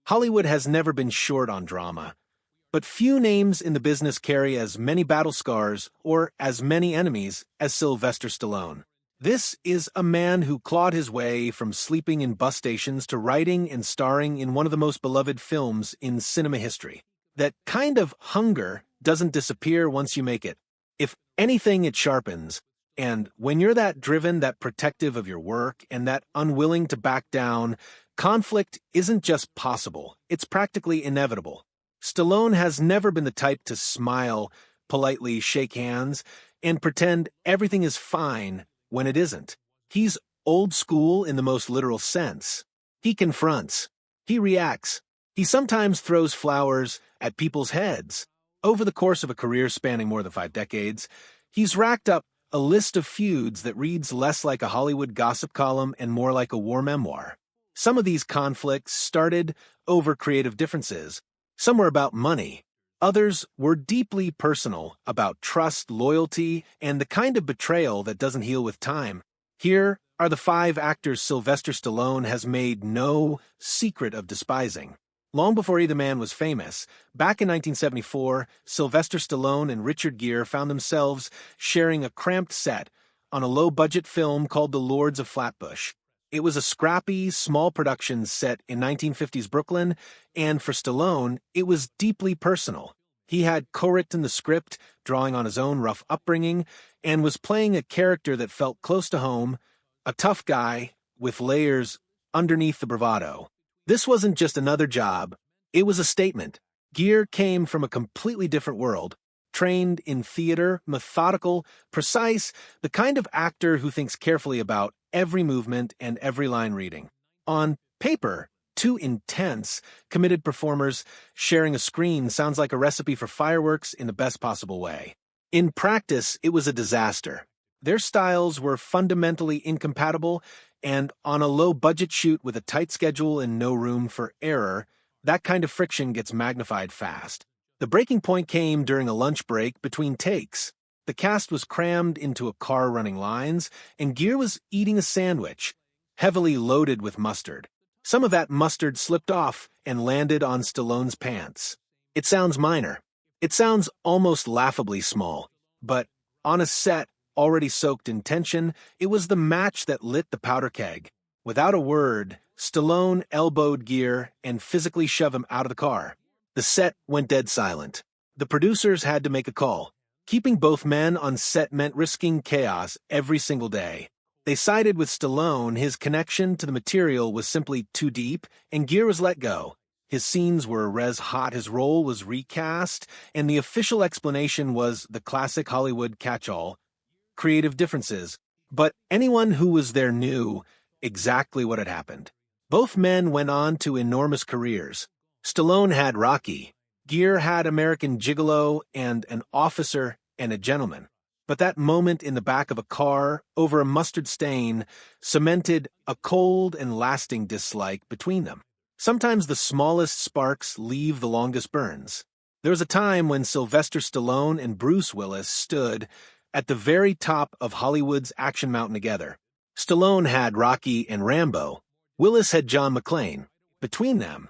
Hollywood has never been short on drama, but few names in the business carry as many battle scars or as many enemies as Sylvester Stallone. This is a man who clawed his way from sleeping in bus stations to writing and starring in one of the most beloved films in cinema history. That kind of hunger doesn't disappear once you make it. If anything, it sharpens. And when you're that driven, that protective of your work, and that unwilling to back down, conflict isn't just possible, it's practically inevitable. Stallone has never been the type to smile, politely shake hands, and pretend everything is fine when it isn't. He's old school in the most literal sense. He confronts. He reacts. He sometimes throws flowers at people's heads. Over the course of a career spanning more than 5 decades, he's racked up a list of feuds that reads less like a Hollywood gossip column and more like a war memoir. Some of these conflicts started over creative differences. Some were about money. Others were deeply personal, about trust, loyalty, and the kind of betrayal that doesn't heal with time. Here are the 5 actors Sylvester Stallone has made no secret of despising. Long before either man was famous, back in 1974, Sylvester Stallone and Richard Gere found themselves sharing a cramped set on a low-budget film called The Lords of Flatbush. It was a scrappy, small production set in 1950s Brooklyn, and for Stallone, it was deeply personal. He had co-written the script, drawing on his own rough upbringing, and was playing a character that felt close to home, a tough guy with layers underneath the bravado. This wasn't just another job, it was a statement. Gere came from a completely different world, trained in theater, methodical, precise, the kind of actor who thinks carefully about every movement and every line reading. On paper, 2 intense, committed performers sharing a screen sounds like a recipe for fireworks in the best possible way. In practice, it was a disaster. Their styles were fundamentally incompatible, and on a low-budget shoot with a tight schedule and no room for error, that kind of friction gets magnified fast. The breaking point came during a lunch break between takes. The cast was crammed into a car running lines, and Gere was eating a sandwich, heavily loaded with mustard. Some of that mustard slipped off and landed on Stallone's pants. It sounds minor. It sounds almost laughably small. But on a set already soaked in tension, it was the match that lit the powder keg. Without a word, Stallone elbowed Gere and physically shoved him out of the car. The set went dead silent. The producers had to make a call. Keeping both men on set meant risking chaos every single day. They sided with Stallone. His connection to the material was simply too deep, and Gere was let go. His scenes were res hot, his role was recast, and the official explanation was the classic Hollywood catch-all: creative differences. But anyone who was there knew exactly what had happened. Both men went on to enormous careers. Stallone had Rocky. Gere had American Gigolo and An Officer and a Gentleman. But that moment in the back of a car over a mustard stain cemented a cold and lasting dislike between them. Sometimes the smallest sparks leave the longest burns. There was a time when Sylvester Stallone and Bruce Willis stood at the very top of Hollywood's action mountain together. Stallone had Rocky and Rambo. Willis had John McClane. Between them,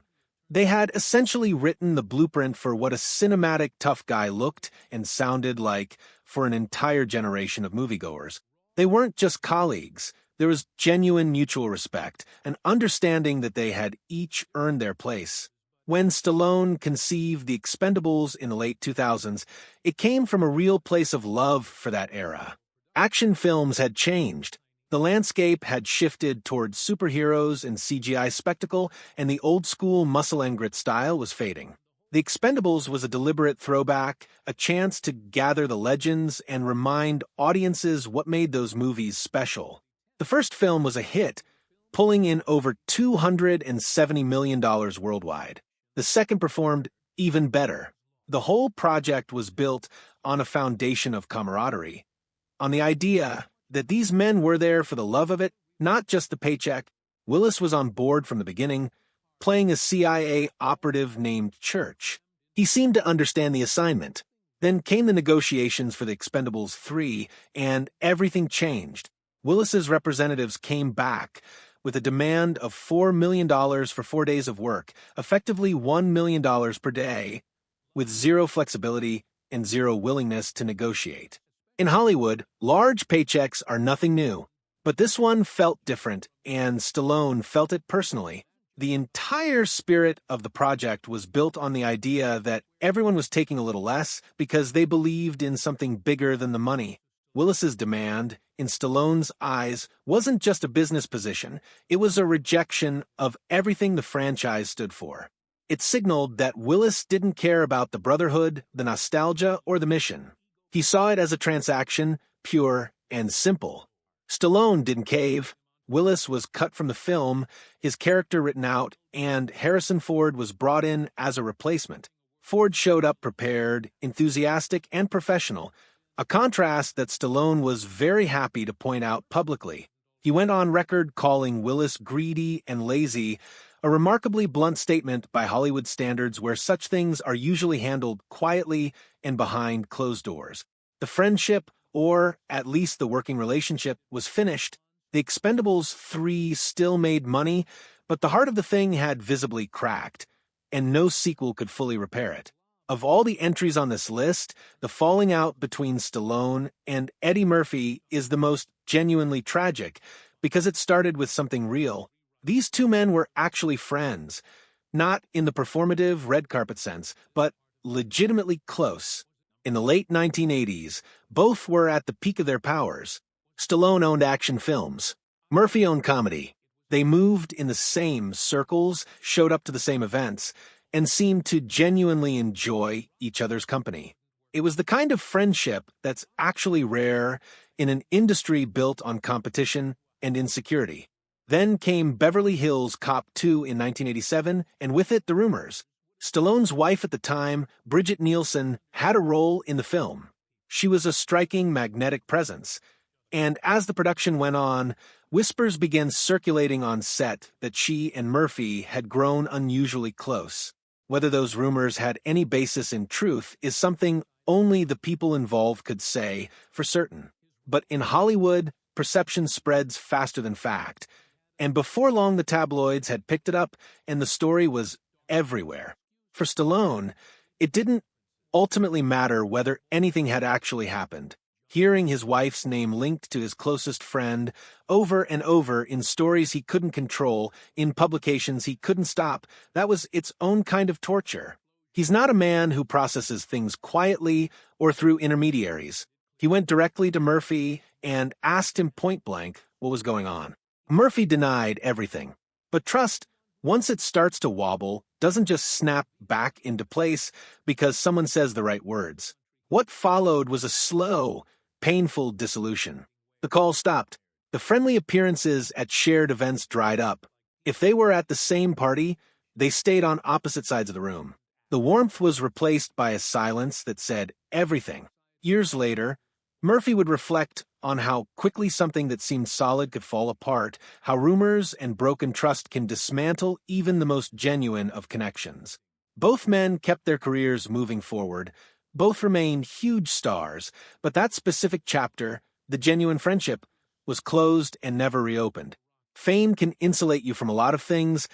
they had essentially written the blueprint for what a cinematic tough guy looked and sounded like for an entire generation of moviegoers. They weren't just colleagues. There was genuine mutual respect, an understanding that they had each earned their place. When Stallone conceived The Expendables in the late 2000s, it came from a real place of love for that era. Action films had changed. The landscape had shifted towards superheroes and CGI spectacle, and the old-school muscle and grit style was fading. The Expendables was a deliberate throwback, a chance to gather the legends and remind audiences what made those movies special. The first film was a hit, pulling in over $270 million worldwide. The second performed even better. The whole project was built on a foundation of camaraderie, on the idea that these men were there for the love of it, not just the paycheck. Willis was on board from the beginning, playing a CIA operative named Church. He seemed to understand the assignment. Then came the negotiations for The Expendables 3, and everything changed. Willis's representatives came back, with a demand of $4 million for 4 days of work, effectively $1 million per day, with zero flexibility and zero willingness to negotiate. In Hollywood, large paychecks are nothing new, but this one felt different, and Stallone felt it personally. The entire spirit of the project was built on the idea that everyone was taking a little less because they believed in something bigger than the money. Willis's demand, in Stallone's eyes, wasn't just a business position, it was a rejection of everything the franchise stood for. It signaled that Willis didn't care about the brotherhood, the nostalgia, or the mission. He saw it as a transaction, pure and simple. Stallone didn't cave. Willis was cut from the film, his character written out, and Harrison Ford was brought in as a replacement. Ford showed up prepared, enthusiastic, and professional, a contrast that Stallone was very happy to point out publicly. He went on record calling Willis greedy and lazy, a remarkably blunt statement by Hollywood standards where such things are usually handled quietly and behind closed doors. The friendship, or at least the working relationship, was finished. The Expendables 3 still made money, but the heart of the thing had visibly cracked, and no sequel could fully repair it. Of all the entries on this list, the falling out between Stallone and Eddie Murphy is the most genuinely tragic, because it started with something real. These two men were actually friends, not in the performative red carpet sense, but legitimately close. In the late 1980s, both were at the peak of their powers. Stallone owned action films. Murphy owned comedy. They moved in the same circles, showed up to the same events, and seemed to genuinely enjoy each other's company. It was the kind of friendship that's actually rare in an industry built on competition and insecurity. Then came Beverly Hills Cop 2 in 1987, and with it, the rumors. Stallone's wife at the time, Bridget Nielsen, had a role in the film. She was a striking magnetic presence, and as the production went on, whispers began circulating on set that she and Murphy had grown unusually close. Whether those rumors had any basis in truth is something only the people involved could say for certain. But in Hollywood, perception spreads faster than fact, and before long the tabloids had picked it up and the story was everywhere. For Stallone, it didn't ultimately matter whether anything had actually happened. Hearing his wife's name linked to his closest friend over and over in stories he couldn't control, in publications he couldn't stop, that was its own kind of torture. He's not a man who processes things quietly or through intermediaries. He went directly to Murphy and asked him point-blank what was going on. Murphy denied everything. But trust, once it starts to wobble, doesn't just snap back into place because someone says the right words. What followed was a slow, painful dissolution. The call stopped. The friendly appearances at shared events dried up. If they were at the same party, they stayed on opposite sides of the room. The warmth was replaced by a silence that said everything. Years later, Murphy would reflect on how quickly something that seemed solid could fall apart, how rumors and broken trust can dismantle even the most genuine of connections. Both men kept their careers moving forward. Both remained huge stars, but that specific chapter, the genuine friendship, was closed and never reopened. Fame can insulate you from a lot of things,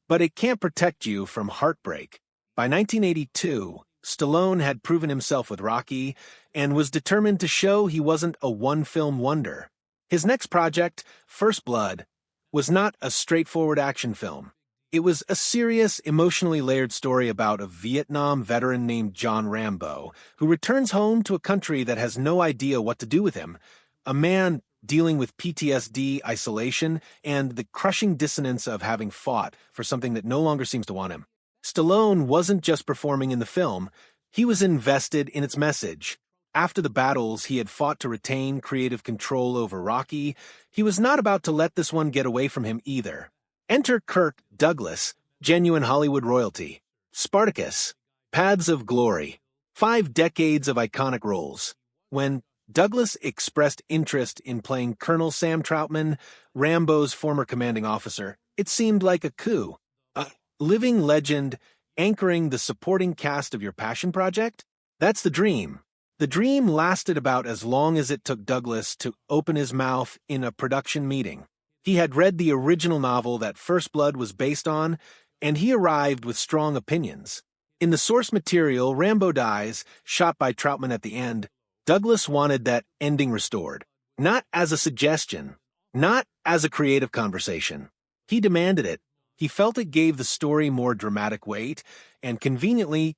but it can't protect you from heartbreak. By 1982, Stallone had proven himself with Rocky and was determined to show he wasn't a one-film wonder. His next project, First Blood, was not a straightforward action film. It was a serious, emotionally layered story about a Vietnam veteran named John Rambo, who returns home to a country that has no idea what to do with him, a man dealing with PTSD, isolation, and the crushing dissonance of having fought for something that no longer seems to want him. Stallone wasn't just performing in the film, he was invested in its message. After the battles he had fought to retain creative control over Rocky, he was not about to let this one get away from him either. Enter Kirk Douglas, genuine Hollywood royalty. Spartacus, Paths of Glory, 5 decades of iconic roles. When Douglas expressed interest in playing Colonel Sam Troutman, Rambo's former commanding officer, it seemed like a coup. A living legend anchoring the supporting cast of your passion project? That's the dream. The dream lasted about as long as it took Douglas to open his mouth in a production meeting. He had read the original novel that First Blood was based on, and he arrived with strong opinions. In the source material, Rambo dies, shot by Troutman at the end. Douglas wanted that ending restored, not as a suggestion, not as a creative conversation. He demanded it. He felt it gave the story more dramatic weight, and conveniently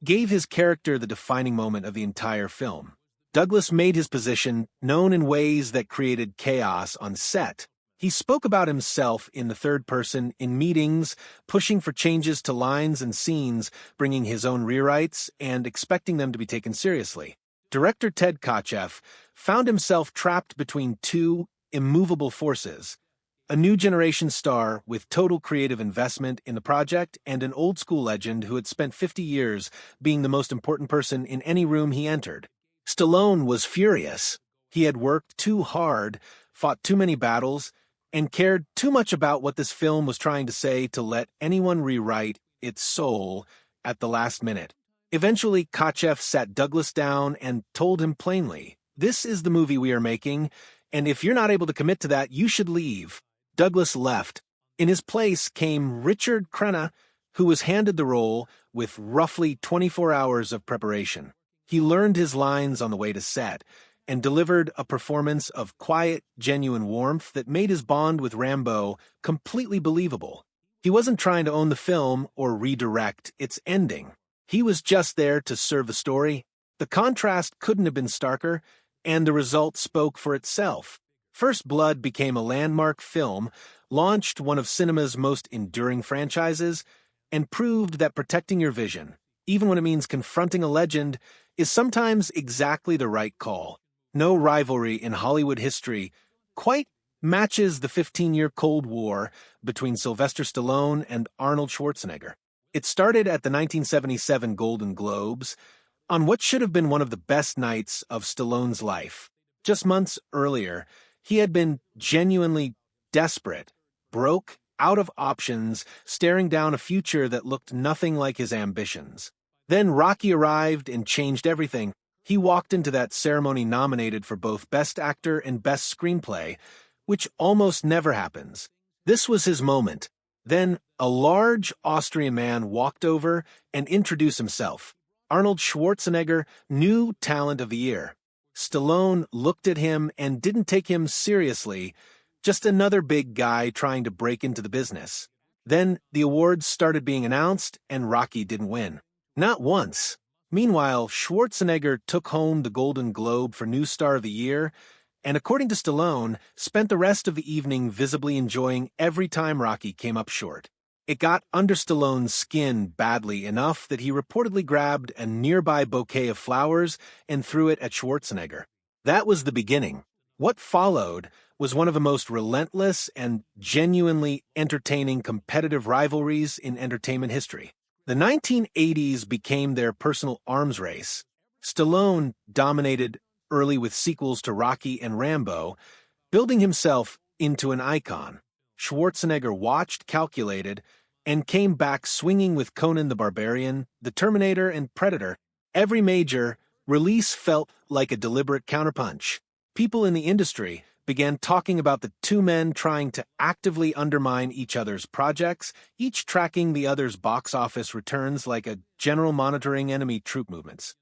gave his character the defining moment of the entire film. Douglas made his position known in ways that created chaos on set. He spoke about himself in the third person in meetings, pushing for changes to lines and scenes, bringing his own rewrites, and expecting them to be taken seriously. Director Ted Kotcheff found himself trapped between two immovable forces: a new generation star with total creative investment in the project and an old-school legend who had spent 50 years being the most important person in any room he entered. Stallone was furious. He had worked too hard, fought too many battles, and cared too much about what this film was trying to say to let anyone rewrite its soul at the last minute. Eventually, Kotcheff sat Douglas down and told him plainly, "This is the movie we are making, and if you're not able to commit to that, you should leave." Douglas left. In his place came Richard Crenna, who was handed the role with roughly 24 hours of preparation. He learned his lines on the way to set, and delivered a performance of quiet, genuine warmth that made his bond with Rambo completely believable. He wasn't trying to own the film or redirect its ending. He was just there to serve the story. The contrast couldn't have been starker, and the result spoke for itself. First Blood became a landmark film, launched one of cinema's most enduring franchises, and proved that protecting your vision, even when it means confronting a legend, is sometimes exactly the right call. No rivalry in Hollywood history quite matches the 15-year Cold War between Sylvester Stallone and Arnold Schwarzenegger. It started at the 1977 Golden Globes, on what should have been one of the best nights of Stallone's life. Just months earlier, he had been genuinely desperate, broke, out of options, staring down a future that looked nothing like his ambitions. Then Rocky arrived and changed everything. He walked into that ceremony nominated for both Best Actor and Best Screenplay, which almost never happens. This was his moment. Then a large Austrian man walked over and introduced himself. Arnold Schwarzenegger, new talent of the year. Stallone looked at him and didn't take him seriously, just another big guy trying to break into the business. Then the awards started being announced, and Rocky didn't win. Not once. Meanwhile, Schwarzenegger took home the Golden Globe for New Star of the Year, and according to Stallone, spent the rest of the evening visibly enjoying every time Rocky came up short. It got under Stallone's skin badly enough that he reportedly grabbed a nearby bouquet of flowers and threw it at Schwarzenegger. That was the beginning. What followed was one of the most relentless and genuinely entertaining competitive rivalries in entertainment history. The 1980s became their personal arms race. Stallone dominated early with sequels to Rocky and Rambo, building himself into an icon. Schwarzenegger watched, calculated, and came back swinging with Conan the Barbarian, The Terminator, and Predator. Every major release felt like a deliberate counterpunch. People in the industry began talking about the two men trying to actively undermine each other's projects, each tracking the other's box office returns like a general monitoring enemy troop movements.